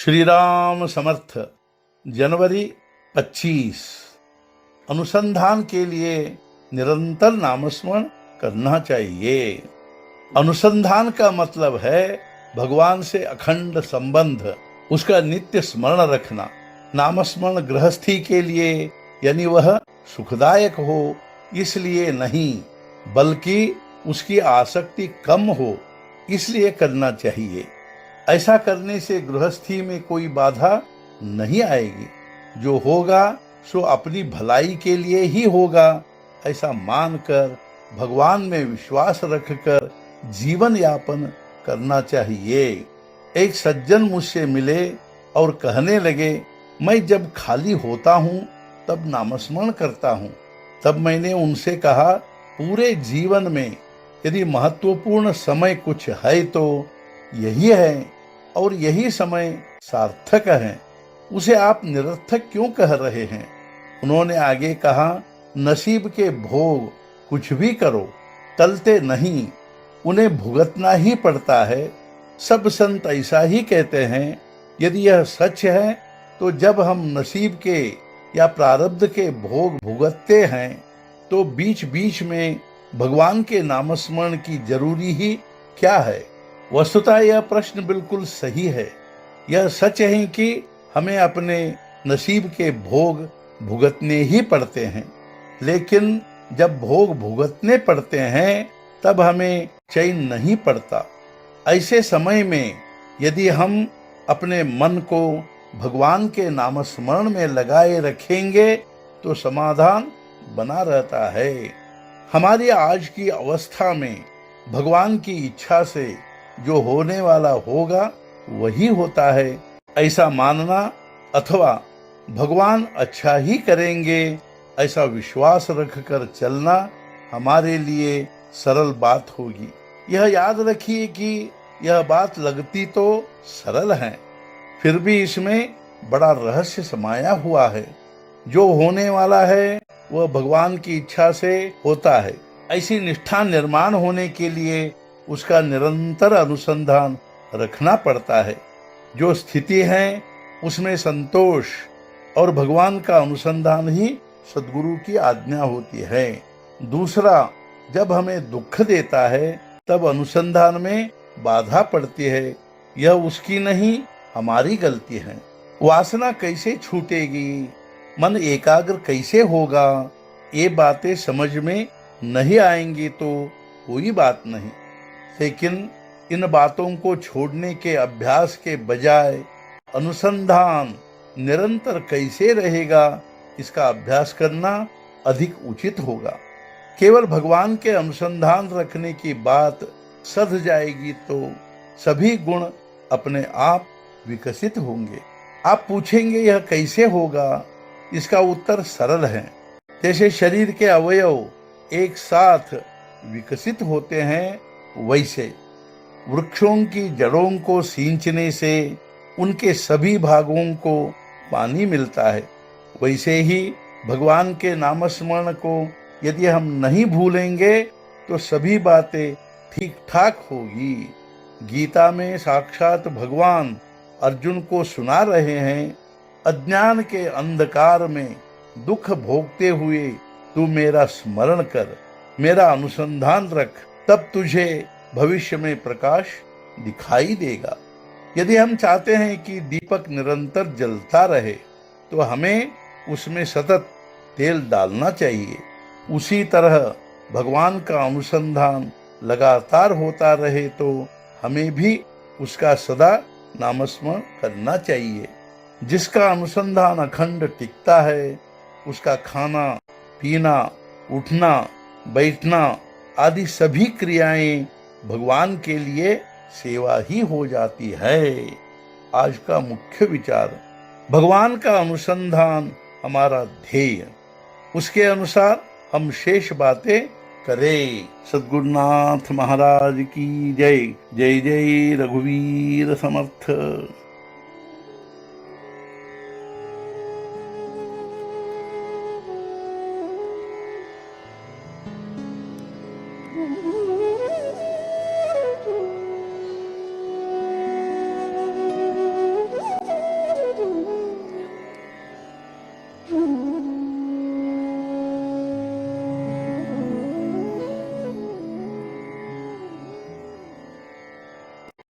श्री राम समर्थ। जनवरी 25। अनुसंधान के लिए निरंतर नामस्मरण करना चाहिए। अनुसंधान का मतलब है भगवान से अखंड संबंध, उसका नित्य स्मरण रखना। नामस्मरण गृहस्थी के लिए यानी वह सुखदायक हो इसलिए नहीं, बल्कि उसकी आसक्ति कम हो इसलिए करना चाहिए। ऐसा करने से गृहस्थी में कोई बाधा नहीं आएगी। जो होगा सो अपनी भलाई के लिए ही होगा, ऐसा मानकर भगवान में विश्वास रखकर जीवन यापन करना चाहिए। एक सज्जन मुझसे मिले और कहने लगे, मैं जब खाली होता हूँ तब नामस्मरण करता हूँ। तब मैंने उनसे कहा, पूरे जीवन में यदि महत्वपूर्ण समय कुछ है तो यही है, और यही समय सार्थक है। उसे आप निरर्थक क्यों कह रहे हैं? उन्होंने आगे कहा, नसीब के भोग कुछ भी करो टलते नहीं, उन्हें भुगतना ही पड़ता है। सब संत ऐसा ही कहते हैं। यदि यह सच है तो जब हम नसीब के या प्रारब्ध के भोग भुगतते हैं तो बीच बीच में भगवान के नामस्मरण की जरूरी ही क्या है? वस्तुतः यह प्रश्न बिल्कुल सही है। यह सच है कि हमें अपने नसीब के भोग भुगतने ही पड़ते हैं, लेकिन जब भोग भुगतने पड़ते हैं तब हमें चैन नहीं पड़ता। ऐसे समय में यदि हम अपने मन को भगवान के नामस्मरण में लगाए रखेंगे तो समाधान बना रहता है। हमारी आज की अवस्था में भगवान की इच्छा से जो होने वाला होगा वही होता है, ऐसा मानना अथवा भगवान अच्छा ही करेंगे ऐसा विश्वास रखकर चलना हमारे लिए सरल बात होगी। यह याद रखिए कि यह बात लगती तो सरल है, फिर भी इसमें बड़ा रहस्य समाया हुआ है। जो होने वाला है वह भगवान की इच्छा से होता है। ऐसी निष्ठा निर्माण होने के लिए उसका निरंतर अनुसंधान रखना पड़ता है। जो स्थिति है उसमें संतोष और भगवान का अनुसंधान ही सद्गुरु की आज्ञा होती है। दूसरा, जब हमें दुख देता है तब अनुसंधान में बाधा पड़ती है। यह उसकी नहीं, हमारी गलती है। वासना कैसे छूटेगी, मन एकाग्र कैसे होगा, ये बातें समझ में नहीं आएंगी तो कोई बात नहीं। लेकिन इन बातों को छोड़ने के अभ्यास के बजाय अनुसंधान निरंतर कैसे रहेगा, इसका अभ्यास करना अधिक उचित होगा। केवल भगवान के अनुसंधान रखने की बात सध जाएगी तो सभी गुण अपने आप विकसित होंगे। आप पूछेंगे यह कैसे होगा? इसका उत्तर सरल है। जैसे शरीर के अवयव एक साथ विकसित होते हैं, वैसे वृक्षों की जड़ों को सींचने से उनके सभी भागों को पानी मिलता है। वैसे ही भगवान के नामस्मरण को यदि हम नहीं भूलेंगे तो सभी बातें ठीक ठाक होगी। गीता में साक्षात भगवान अर्जुन को सुना रहे हैं, अज्ञान के अंधकार में दुख भोगते हुए तू मेरा स्मरण कर, मेरा अनुसंधान रख, तब तुझे भविष्य में प्रकाश दिखाई देगा। यदि हम चाहते हैं कि दीपक निरंतर जलता रहे तो हमें उसमें सतत तेल डालना चाहिए। उसी तरह भगवान का अनुसंधान लगातार होता रहे तो हमें भी उसका सदा नामस्मरण करना चाहिए। जिसका अनुसंधान अखंड टिकता है उसका खाना पीना, उठना बैठना आदि सभी क्रियाएं भगवान के लिए सेवा ही हो जाती है। आज का मुख्य विचार, भगवान का अनुसंधान हमारा ध्येय, उसके अनुसार हम शेष बातें करें। सद्गुरुनाथ महाराज की जय। जय जय रघुवीर समर्थ। है।